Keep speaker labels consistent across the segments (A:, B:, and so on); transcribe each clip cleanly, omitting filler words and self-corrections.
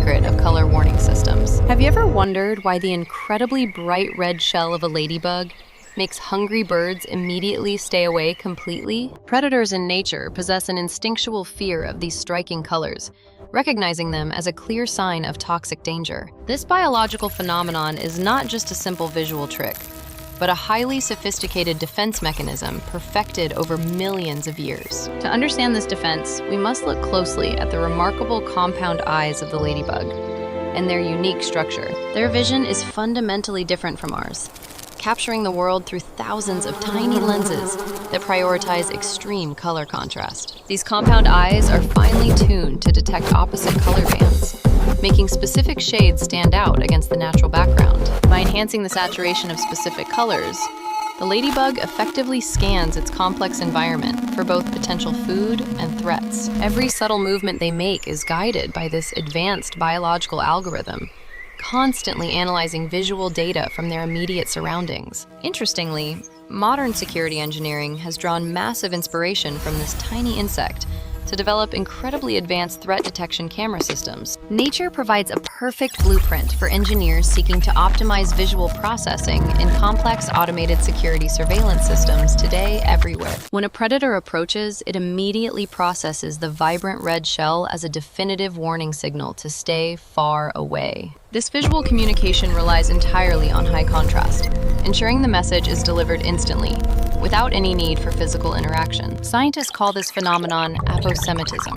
A: secret of color warning systems. Have you ever wondered why the incredibly bright red shell of a ladybug makes hungry birds immediately stay away completely? Predators in nature possess an instinctual fear of these striking colors, recognizing them as a clear sign of toxic danger. This biological phenomenon is not just a simple visual trick, but a highly sophisticated defense mechanism perfected over millions of years. To understand this defense, we must look closely at the remarkable compound eyes of the ladybug and their unique structure. Their vision is fundamentally different from ours, capturing the world through thousands of tiny lenses that prioritize extreme color contrast. These compound eyes are finely tuned to detect opposite color bands, making specific shades stand out against the natural background. By enhancing the saturation of specific colors, the ladybug effectively scans its complex environment for both potential food and threats. Every subtle movement they make is guided by this advanced biological algorithm, constantly analyzing visual data from their immediate surroundings. Interestingly, modern security engineering has drawn massive inspiration from this tiny insect to develop incredibly advanced threat detection camera systems. Nature provides a perfect blueprint for engineers seeking to optimize visual processing in complex automated security surveillance systems today everywhere. When a predator approaches, it immediately processes the vibrant red shell as a definitive warning signal to stay far away. This visual communication relies entirely on high contrast, ensuring the message is delivered instantly, without any need for physical interaction. Scientists call this phenomenon aposematism,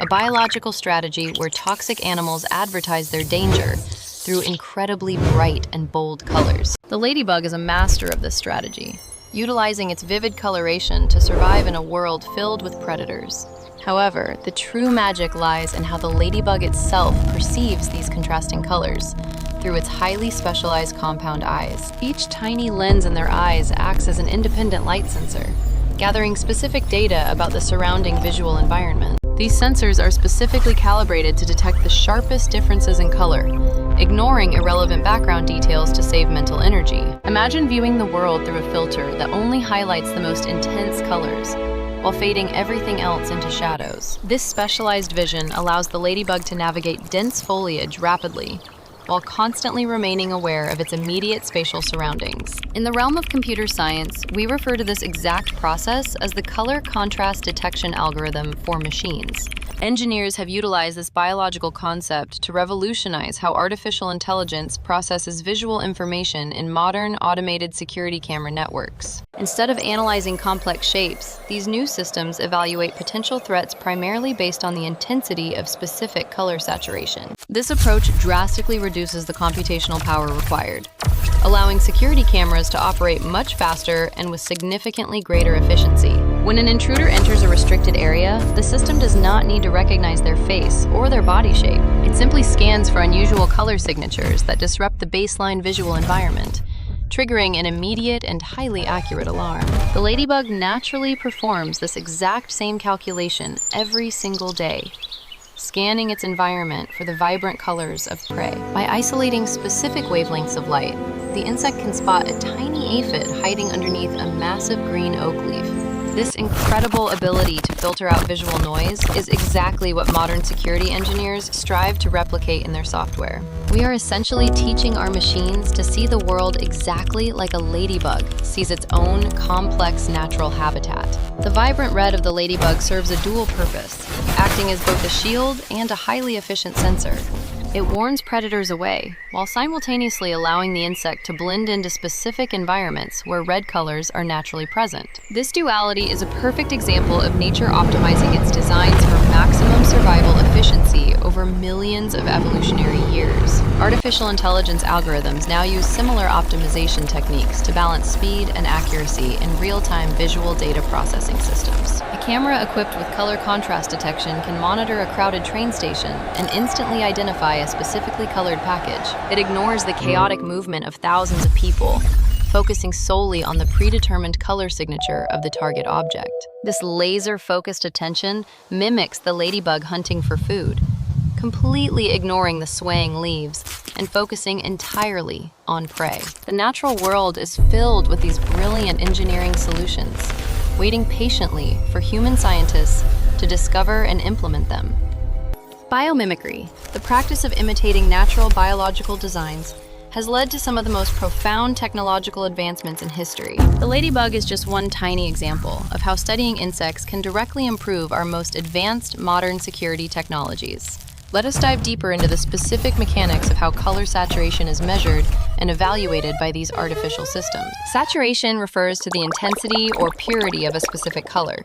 A: a biological strategy where toxic animals advertise their danger through incredibly bright and bold colors. The ladybug is a master of this strategy, utilizing its vivid coloration to survive in a world filled with predators. However, the true magic lies in how the ladybug itself perceives these contrasting colors through its highly specialized compound eyes. Each tiny lens in their eyes acts as an independent light sensor, gathering specific data about the surrounding visual environment. These sensors are specifically calibrated to detect the sharpest differences in color, ignoring irrelevant background details to save mental energy. Imagine viewing the world through a filter that only highlights the most intense colors, while fading everything else into shadows. This specialized vision allows the ladybug to navigate dense foliage rapidly, while constantly remaining aware of its immediate spatial surroundings. In the realm of computer science, we refer to this exact process as the color contrast detection algorithm for machines. Engineers have utilized this biological concept to revolutionize how artificial intelligence processes visual information in modern automated security camera networks. Instead of analyzing complex shapes, these new systems evaluate potential threats primarily based on the intensity of specific color saturation. This approach drastically reduces the computational power required, allowing security cameras to operate much faster and with significantly greater efficiency. When an intruder enters a restricted area, the system does not need to recognize their face or their body shape. It simply scans for unusual color signatures that disrupt the baseline visual environment, triggering an immediate and highly accurate alarm. The ladybug naturally performs this exact same calculation every single day, scanning its environment for the vibrant colors of prey. By isolating specific wavelengths of light, the insect can spot a tiny aphid hiding underneath a massive green oak leaf. This incredible ability to filter out visual noise is exactly what modern security engineers strive to replicate in their software. We are essentially teaching our machines to see the world exactly like a ladybug sees its own complex natural habitat. The vibrant red of the ladybug serves a dual purpose, acting as both a shield and a highly efficient sensor. It warns predators away, while simultaneously allowing the insect to blend into specific environments where red colors are naturally present. This duality is a perfect example of nature optimizing its designs for maximum survival efficiency over millions of evolutionary years. Artificial intelligence algorithms now use similar optimization techniques to balance speed and accuracy in real-time visual data processing systems. A camera equipped with color contrast detection can monitor a crowded train station and instantly identify a specifically colored package. It ignores the chaotic movement of thousands of people, focusing solely on the predetermined color signature of the target object. This laser-focused attention mimics the ladybug hunting for food, completely ignoring the swaying leaves and focusing entirely on prey. The natural world is filled with these brilliant engineering solutions, waiting patiently for human scientists to discover and implement them. Biomimicry, the practice of imitating natural biological designs, has led to some of the most profound technological advancements in history. The ladybug is just one tiny example of how studying insects can directly improve our most advanced modern security technologies. Let us dive deeper into the specific mechanics of how color saturation is measured and evaluated by these artificial systems. Saturation refers to the intensity or purity of a specific color,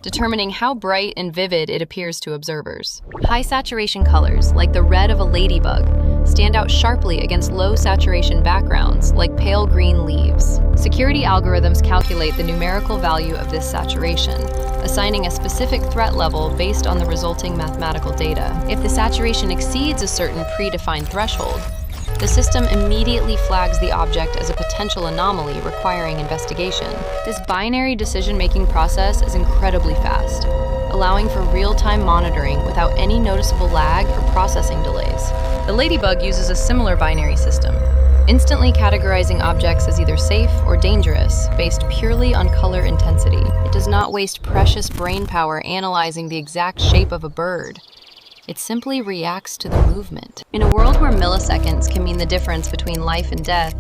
A: determining how bright and vivid it appears to observers. High saturation colors, like the red of a ladybug, stand out sharply against low saturation backgrounds, like pale green leaves. Security algorithms calculate the numerical value of this saturation, assigning a specific threat level based on the resulting mathematical data. If the saturation exceeds a certain predefined threshold, the system immediately flags the object as a potential anomaly requiring investigation. This binary decision-making process is incredibly fast, allowing for real-time monitoring without any noticeable lag or processing delays. The ladybug uses a similar binary system, instantly categorizing objects as either safe or dangerous based purely on color intensity. It does not waste precious brain power analyzing the exact shape of a bird. It simply reacts to the movement. In a world where milliseconds can mean the difference between life and death,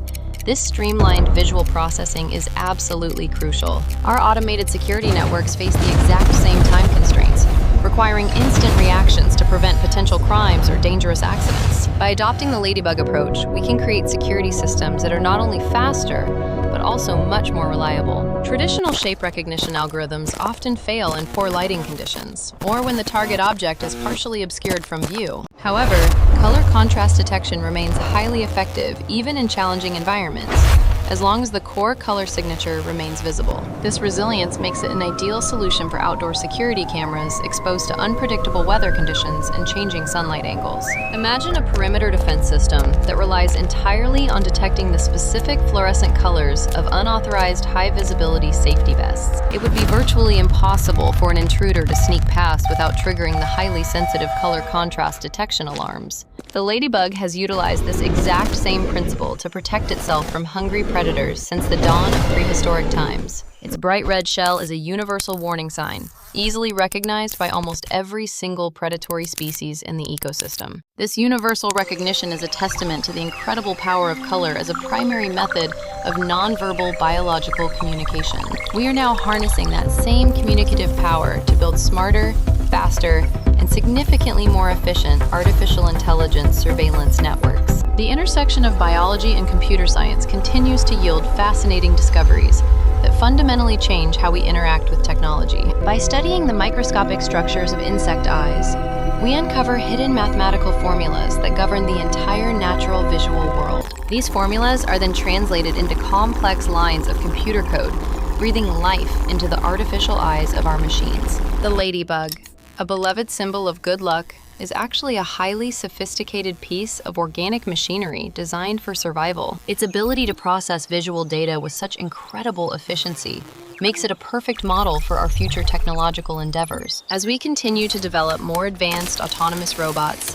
A: this streamlined visual processing is absolutely crucial. Our automated security networks face the exact same time constraints, requiring instant reactions to prevent potential crimes or dangerous accidents. By adopting the ladybug approach, we can create security systems that are not only faster, but also much more reliable. Traditional shape recognition algorithms often fail in poor lighting conditions, or when the target object is partially obscured from view. However, color contrast detection remains highly effective even in challenging environments, as long as the core color signature remains visible. This resilience makes it an ideal solution for outdoor security cameras exposed to unpredictable weather conditions and changing sunlight angles. Imagine a perimeter defense system that relies entirely on detecting the specific fluorescent colors of unauthorized high-visibility safety vests. It would be virtually impossible for an intruder to sneak past without triggering the highly sensitive color contrast detection alarms. The ladybug has utilized this exact same principle to protect itself from hungry predators since the dawn of prehistoric times. Its bright red shell is a universal warning sign, easily recognized by almost every single predatory species in the ecosystem. This universal recognition is a testament to the incredible power of color as a primary method of nonverbal biological communication. We are now harnessing that same communicative power to build smarter, faster, and significantly more efficient artificial intelligence surveillance networks. The intersection of biology and computer science continues to yield fascinating discoveries that fundamentally change how we interact with technology. By studying the microscopic structures of insect eyes, we uncover hidden mathematical formulas that govern the entire natural visual world. These formulas are then translated into complex lines of computer code, breathing life into the artificial eyes of our machines. The ladybug, a beloved symbol of good luck, is actually a highly sophisticated piece of organic machinery designed for survival. Its ability to process visual data with such incredible efficiency makes it a perfect model for our future technological endeavors. As we continue to develop more advanced autonomous robots,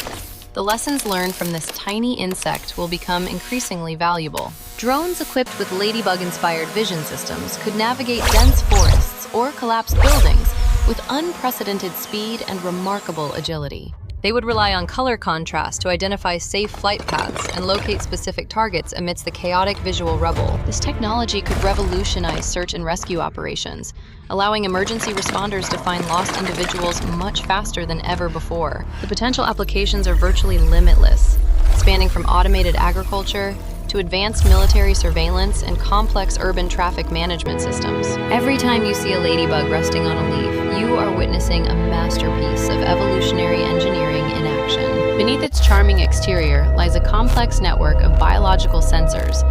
A: the lessons learned from this tiny insect will become increasingly valuable. Drones equipped with ladybug-inspired vision systems could navigate dense forests or collapse buildings with unprecedented speed and remarkable agility. They would rely on color contrast to identify safe flight paths and locate specific targets amidst the chaotic visual rubble. This technology could revolutionize search and rescue operations, allowing emergency responders to find lost individuals much faster than ever before. The potential applications are virtually limitless, spanning from automated agriculture to advanced military surveillance and complex urban traffic management systems. Every time you see a ladybug resting on a leaf, you are witnessing a masterpiece of evolutionary engineering in action. Beneath its charming exterior lies a complex network of biological sensors,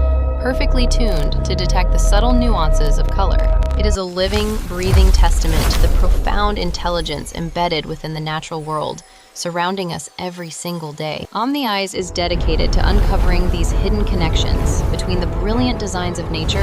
A: perfectly tuned to detect the subtle nuances of color. It is a living, breathing testament to the profound intelligence embedded within the natural world, surrounding us every single day. Omni Eyes is dedicated to uncovering these hidden connections between the brilliant designs of nature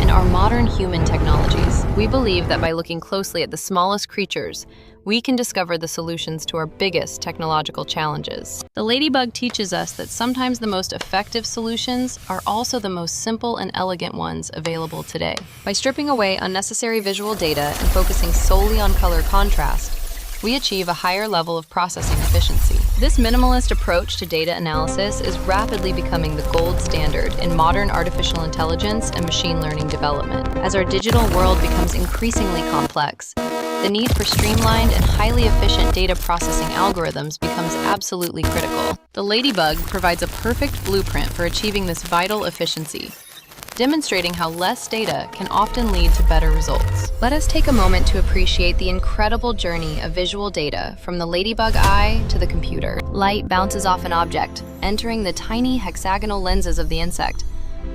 A: and our modern human technologies. We believe that by looking closely at the smallest creatures, we can discover the solutions to our biggest technological challenges. The ladybug teaches us that sometimes the most effective solutions are also the most simple and elegant ones available today. By stripping away unnecessary visual data and focusing solely on color contrast, we achieve a higher level of processing efficiency. This minimalist approach to data analysis is rapidly becoming the gold standard in modern artificial intelligence and machine learning development. As our digital world becomes increasingly complex, the need for streamlined and highly efficient data processing algorithms becomes absolutely critical. The Ladybug provides a perfect blueprint for achieving this vital efficiency, demonstrating how less data can often lead to better results. Let us take a moment to appreciate the incredible journey of visual data from the ladybug eye to the computer. Light bounces off an object, entering the tiny hexagonal lenses of the insect,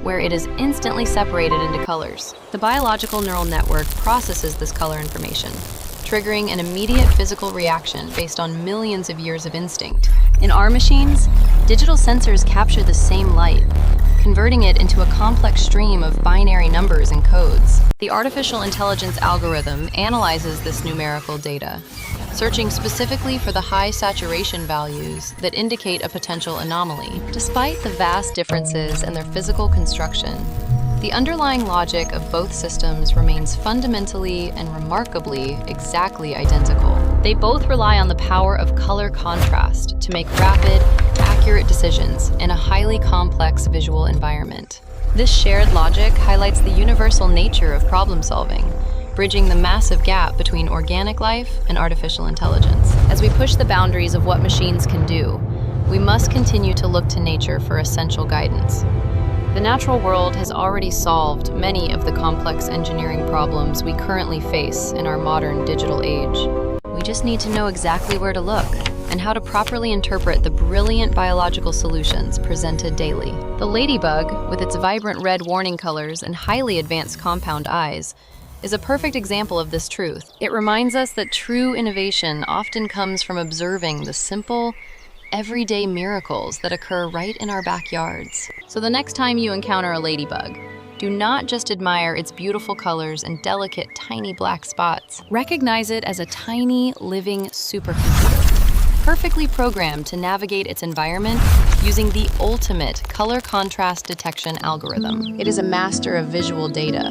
A: where it is instantly separated into colors. The biological neural network processes this color information, triggering an immediate physical reaction based on millions of years of instinct. In our machines, digital sensors capture the same light, converting it into a complex stream of binary numbers and codes. The artificial intelligence algorithm analyzes this numerical data, searching specifically for the high saturation values that indicate a potential anomaly. Despite the vast differences in their physical construction, the underlying logic of both systems remains fundamentally and remarkably exactly identical. They both rely on the power of color contrast to make rapid, accurate decisions in a highly complex visual environment. This shared logic highlights the universal nature of problem solving, bridging the massive gap between organic life and artificial intelligence. As we push the boundaries of what machines can do, we must continue to look to nature for essential guidance. The natural world has already solved many of the complex engineering problems we currently face in our modern digital age. We just need to know exactly where to look and how to properly interpret the brilliant biological solutions presented daily. The ladybug, with its vibrant red warning colors and highly advanced compound eyes, is a perfect example of this truth. It reminds us that true innovation often comes from observing the simple, everyday miracles that occur right in our backyards. So the next time you encounter a ladybug, do not just admire its beautiful colors and delicate tiny black spots. Recognize it as a tiny, living supercomputer, perfectly programmed to navigate its environment using the ultimate color contrast detection algorithm. It is a master of visual data,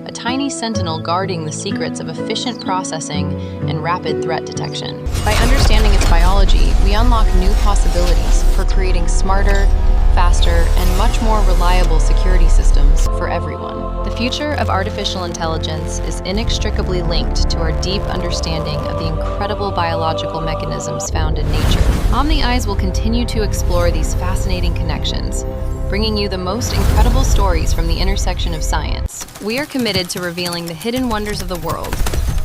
A: a tiny sentinel guarding the secrets of efficient processing and rapid threat detection. By understanding its biology, we unlock new possibilities for creating smarter, faster, and much more reliable security systems for everyone. The future of artificial intelligence is inextricably linked to our deep understanding of the incredible biological mechanisms found in nature. Omni Eyes will continue to explore these fascinating connections, bringing you the most incredible stories from the intersection of science. We are committed to revealing the hidden wonders of the world,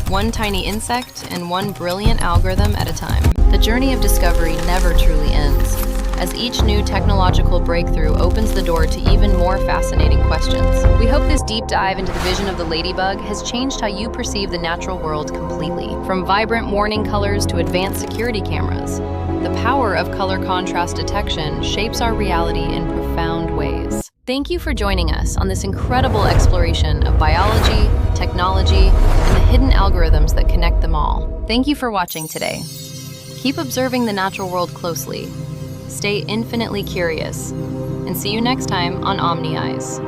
A: one tiny insect and one brilliant algorithm at a time. The journey of discovery never truly ends, as each new technological breakthrough opens the door to even more fascinating questions. We hope this deep dive into the vision of the ladybug has changed how you perceive the natural world completely. From vibrant warning colors to advanced security cameras, the power of color contrast detection shapes our reality in profound ways. Thank you for joining us on this incredible exploration of biology, technology, and the hidden algorithms that connect them all. Thank you for watching today. Keep observing the natural world closely, stay infinitely curious, and see you next time on Omni Eyes.